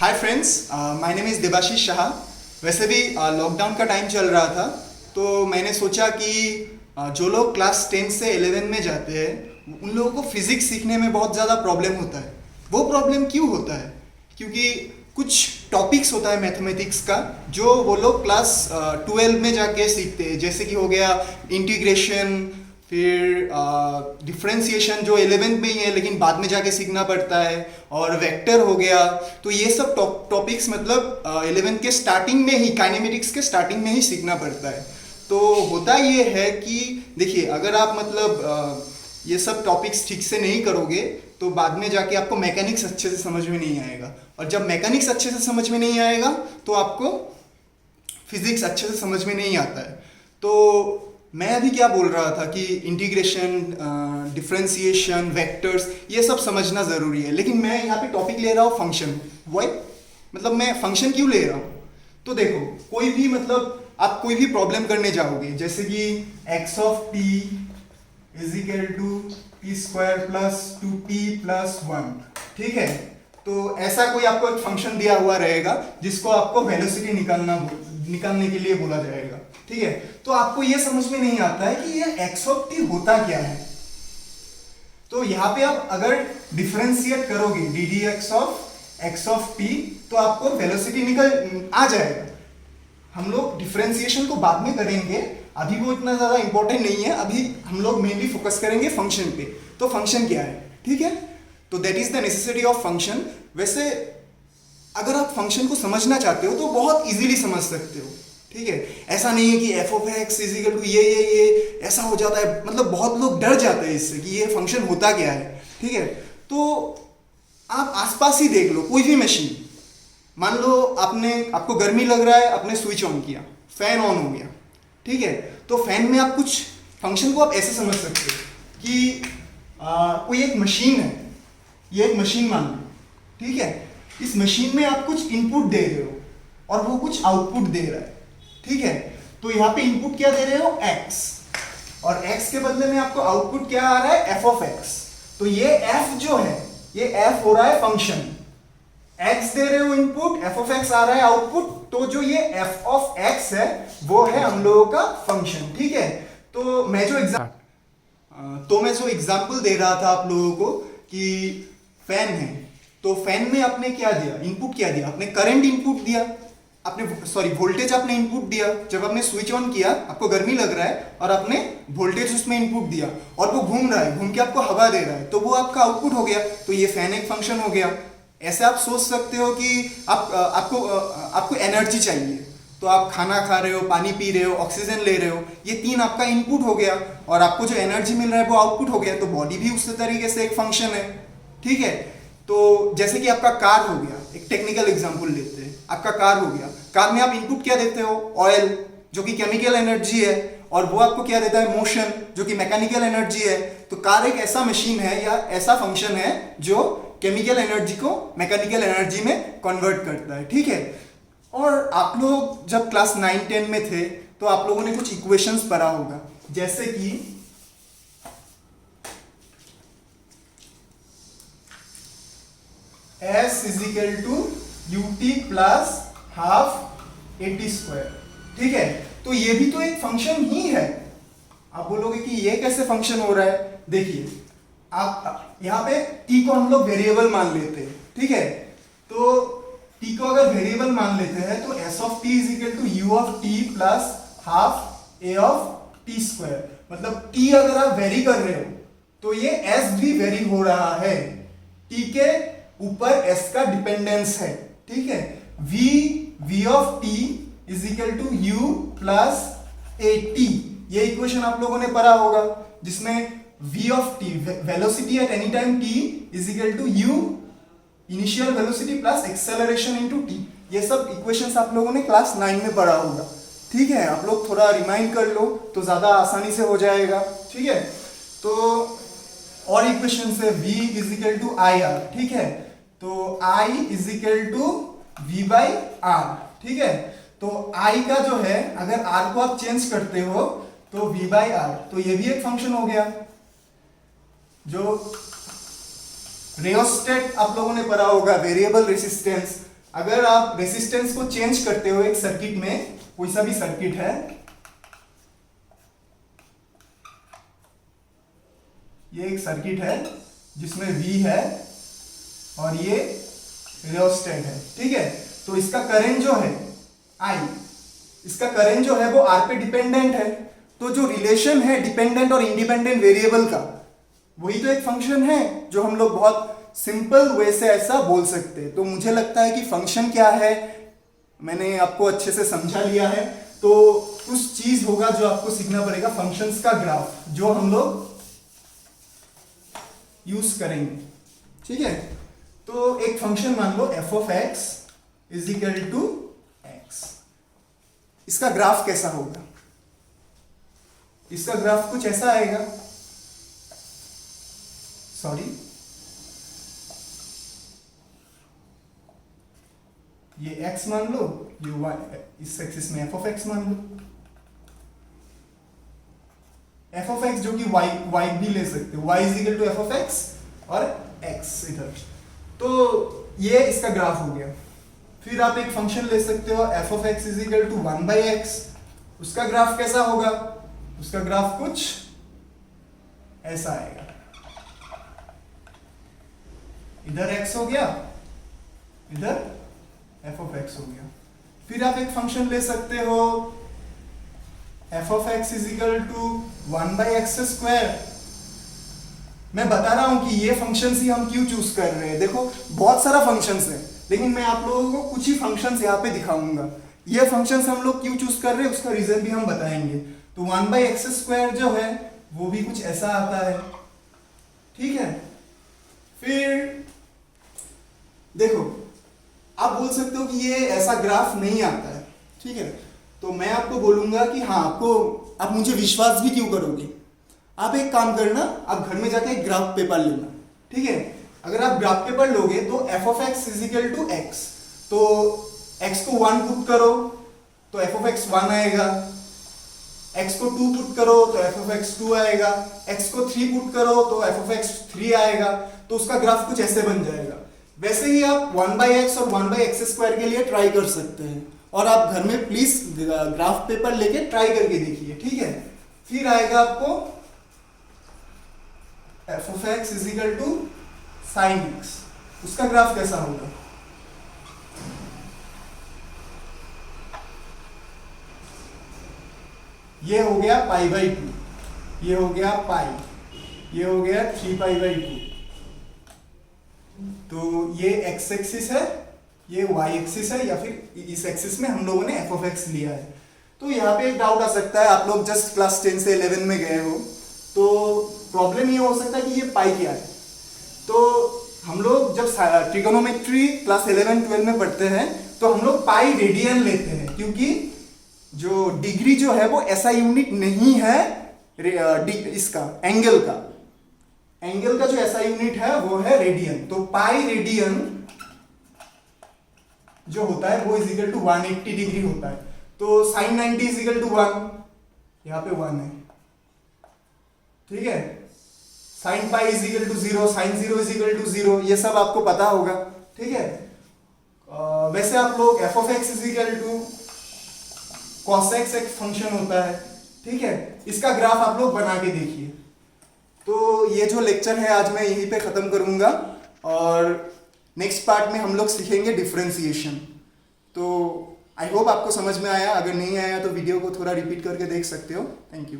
Hi friends, my name is Debashish Shah. वैसे भी lockdown का टाइम चल रहा था, तो मैंने सोचा कि जो लोग क्लास 10 से 11 में जाते हैं उन लोगों को फिज़िक्स सीखने में बहुत ज़्यादा प्रॉब्लम होता है। वो प्रॉब्लम क्यों होता है? क्योंकि कुछ टॉपिक्स होता है मैथमेटिक्स का जो वो लोग क्लास 12 में जाके सीखते हैं, जैसे कि हो गया इंटीग्रेशन, फिर डिफ्रेंसिएशन जो 11th में ही है लेकिन बाद में जाके सीखना पड़ता है, और वेक्टर हो गया। तो ये सब टॉपिक्स मतलब 11th के स्टार्टिंग में ही, काइनेमेटिक्स के स्टार्टिंग में ही सीखना पड़ता है। तो होता ये है कि देखिए, अगर आप मतलब ये सब टॉपिक्स ठीक से नहीं करोगे तो बाद में जाके आपको मैकेनिक्स अच्छे से समझ में नहीं आएगा, और जब मैकेनिक्स अच्छे से समझ में नहीं आएगा तो आपको फिजिक्स अच्छे से समझ में नहीं आता है। तो मैं अभी क्या बोल रहा था कि इंटीग्रेशन, डिफरेंशिएशन, वेक्टर्स, ये सब समझना ज़रूरी है, लेकिन मैं यहाँ पे टॉपिक ले रहा हूँ फंक्शन। वाई? मतलब मैं फंक्शन क्यों ले रहा हूँ? तो देखो, कोई भी मतलब आप कोई भी प्रॉब्लम करने जाओगे, जैसे कि x of t is equal to T square plus 2t plus 1, ठीक है? तो ऐसा कोई आपको एक फंक्शन दिया हुआ रहेगा जिसको आपको वेलोसिटी निकालने के लिए बोला जाएगा, ठीक है? तो आपको ये समझ में नहीं आता है कि ये x ऑफ t होता क्या है। तो यहाँ पे आप अगर डिफरेंशिएट करोगे D D x of t, तो आपको वेलोसिटी निकल आ जाएगा। हम लोग डिफरेंशिएशन को बाद में करेंगे, अभी वो इतना ज़्यादा इंपॉर्टेंट नहीं है। अभी हम लोग मेनली फोकस करेंगे फंक्शन पे। तो फंक्शन क्या है, ठीक है? तो that is the necessity of function. वैसे अगर आप फंक्शन को समझना चाहते हो तो बहुत इजीली समझ सकते हो, ठीक है? ऐसा नहीं है कि F of X is equal to ये ऐसा हो जाता है। मतलब बहुत लोग डर जाते हैं इससे कि ये फंक्शन होता क्या है, ठीक है? तो आप आसपास ही देख लो, कोई भी मशीन, मान लो आपको गर्मी लग रहा है, आपने स्विच ऑन किया, फैन ऑन हो गया, ठीक है? तो फैन में आप कुछ फंक्शन को आप ऐसे समझ सकते हो कि कोई एक मशीन है, ये एक मशीन मान लो, ठीक है? इस मशीन में आप कुछ इनपुट दे रहे हो और वो कुछ आउटपुट दे रहा है, ठीक है? तो यहाँ पे इनपुट क्या दे रहे हो? x, और x के बदले में आपको आउटपुट क्या आ रहा है? f of x। तो ये f जो है, ये f हो रहा है फंक्शन। x दे रहे हो इनपुट, f ऑफ x आ रहा है आउटपुट, तो जो ये f ऑफ x है वो है हम लोगों का फंक्शन, ठीक है? तो मैं जो एग्जांपल दे रहा था आप लोगों को कि फैन है, तो फैन में आपने क्या दिया, इनपुट क्या दिया? आपने करंट इनपुट दिया, वोल्टेज आपने इनपुट दिया। जब आपने स्विच ऑन किया, आपको गर्मी लग रहा है और आपने वोल्टेज उसमें इनपुट दिया, और वो घूम रहा है, घूम के आपको हवा दे रहा है, तो वो आपका आउटपुट हो गया। तो ये फैन एक फंक्शन हो गया। ऐसे आप सोच सकते हो कि आपको एनर्जी चाहिए, तो आप खाना खा रहे हो, पानी पी रहे हो, ऑक्सीजन ले रहे हो, ये 3 आपका इनपुट हो गया, और आपको जो एनर्जी मिल रहा है वो आउटपुट हो गया। तो बॉडी भी उसी तरीके से एक फंक्शन है, ठीक है? तो जैसे कि आपका कार हो गया, एक टेक्निकल एग्जांपल लेते हैं। आपका कार हो गया, कार में आप इनपुट क्या देते हो? ऑयल, जो कि केमिकल एनर्जी है, और वो आपको क्या देता है? मोशन, जो कि मैकेनिकल एनर्जी है। तो कार एक ऐसा मशीन है या ऐसा फंक्शन है जो केमिकल एनर्जी को मैकेनिकल एनर्जी में कन्वर्ट करता है, ठीक है? और आप लोग जब क्लास 9-10 में थे तो आप लोगों ने कुछ इक्वेशंस पढ़ा होगा, जैसे कि S is equal to ut plus half at square, ठीक है? तो ये भी तो एक फंक्शन ही है। आप बोलोगे कि ये कैसे फंक्शन हो रहा है? देखिए, आप यहाँ पे t को हम लोग वेरिएबल मान लेते हैं, ठीक है? तो t को अगर वेरिएबल मान लेते हैं तो s of t is equal to u of t plus half a of t square. मतलब t अगर आप वेरी कर रहे हो तो ये s भी वेरी हो रहा है, t के ऊपर s का डिपेंडेंस है, ठीक है? v of t is equal to u plus at। ये इक्वेशन आप लोगों ने पढ़ा होगा, जिसमें v of t, velocity at any time t is equal to u initial velocity plus acceleration into t। ये सब इक्वेशंस आप लोगों ने क्लास 9 में पढ़ा होगा, ठीक है? आप लोग थोड़ा रिमाइंड कर लो तो ज्यादा आसानी से हो जाएगा, ठीक है? तो और इक्वेशन से v is equal to I R, ठीक है? तो i is equal to v by R, ठीक है? तो i का जो है, अगर r को आप चेंज करते हो तो v बाई आर, तो ये भी एक फंक्शन हो गया। जो रियोस्टेट आप लोगों ने पढ़ा होगा, वेरिएबल रेसिस्टेंस, अगर आप रेसिस्टेंस को चेंज करते हो एक सर्किट में, कोई सा भी सर्किट है, ये एक सर्किट है जिसमें V है और ये रियोस्टेट है, ठीक है। तो इसका करंट जो है I, इसका करंट जो है वो R पे डिपेंडेंट है। तो जो रिलेशन है डिपेंडेंट और इंडिपेंडेंट वेरिएबल का, वही तो एक फंक्शन है जो हम लोग बहुत सिंपल वे से ऐसा बोल सकते हैं। तो मुझे लगता है कि फंक्शन क्या है मैंने आपको अच्छे से समझा लिया है। तो कुछ चीज होगा जो आपको सीखना पड़ेगा, फंक्शंस का ग्राफ जो हम लोग यूज करेंगे, ठीक है। तो एक फंक्शन मान लो f of x is equal to x, इसका ग्राफ कैसा होगा? इसका ग्राफ कुछ ऐसा आएगा, सॉरी ये x मान लो, ये y, इस एक्सिस में f ऑफ x मान लो, f ऑफ x जो कि y भी ले सकते हो, y is equal to f of x और x इधर। तो ये इसका ग्राफ हो गया। फिर आप एक फंक्शन ले सकते हो f of x is equal to 1/x, उसका ग्राफ कैसा होगा? उसका ग्राफ कुछ ऐसा आएगा, इधर x हो गया, इधर f ऑफ x हो गया। फिर आप एक फंक्शन ले सकते हो f of x is equal to 1/x²। मैं बता रहा हूं कि ये फंक्शंस ही हम क्यों चूज कर रहे हैं। देखो बहुत सारा फंक्शंस है, लेकिन मैं आप लोगों को कुछ ही फंक्शंस यहाँ पे दिखाऊंगा। ये फंक्शंस हम लोग क्यों चूज कर रहे हैं उसका रीजन भी हम बताएंगे। तो 1/x² जो है वो भी कुछ ऐसा आता है, ठीक है। फिर देखो आप बोल सकते हो कि ये ऐसा ग्राफ नहीं आता है, ठीक है। तो मैं आपको बोलूंगा कि हाँ, आप मुझे विश्वास भी क्यों करोगे? आप एक काम करना, आप घर में जाके एक ग्राफ पेपर लेना, ठीक है। अगर आप ग्राफ पेपर लोगे तो f of x is equal to x, तो x को 1 पुट करो तो f ऑफ x 1 आएगा, x को 2 पुट करो तो f ऑफ x 2 आएगा, x को 3 पुट करो तो f ऑफ x 3 आएगा। तो उसका ग्राफ कुछ ऐसे बन जाएगा। वैसे ही आप 1/x और 1/x² के लिए ट्राई कर सकते हैं, और आप घर में प्लीज ग्राफ पेपर लेके ट्राई करके देखिए, ठीक है। फिर आएगा आपको f of x is equal to sin x, उसका ग्राफ कैसा होगा? ये हो गया π/2, ये हो गया पाई, ये हो गया 3π/2। तो ये x एक्सिस है, ये y एक्सिस है, या फिर इस एक्सिस में हम लोगों ने f ऑफ x लिया है। तो यहाँ पे एक डाउट आ सकता है, आप लोग जस्ट क्लास 10 से 11 में गए हो, तो प्रॉब्लम ये हो सकता है कि ये पाई क्या है। तो हम लोग जब ट्रिगोनोमेट्री क्लास 11-12 में पढ़ते हैं तो हम लोग पाई रेडियन लेते हैं, क्योंकि जो डिग्री जो है वो ऐसा यूनिट नहीं है इसका एंगल का जो ऐसा यूनिट है वो है रेडियन। तो पाई रेडियन जो होता है वो इज इक्वल टू 180 डिग्री होता है। तो साइन 90 इज इक्वल टू 1, यहाँ पे 1 है, ठीक है। Sine pi is equal to 0, sine 0 is equal to 0, ये सब आपको पता होगा, ठीक है। वैसे आप लोग f of x is equal to cos x एक फंक्शन होता है, ठीक है। इसका ग्राफ आप लोग बना के देखिए। तो ये जो लेक्चर है आज मैं यहीं पे खत्म करूंगा, और नेक्स्ट पार्ट में हम लोग सीखेंगे डिफरेंशिएशन। तो आई होप आपको समझ में आया, अगर नहीं आया तो वीडियो को थोड़ा रिपीट करके देख सकते हो। Thank you.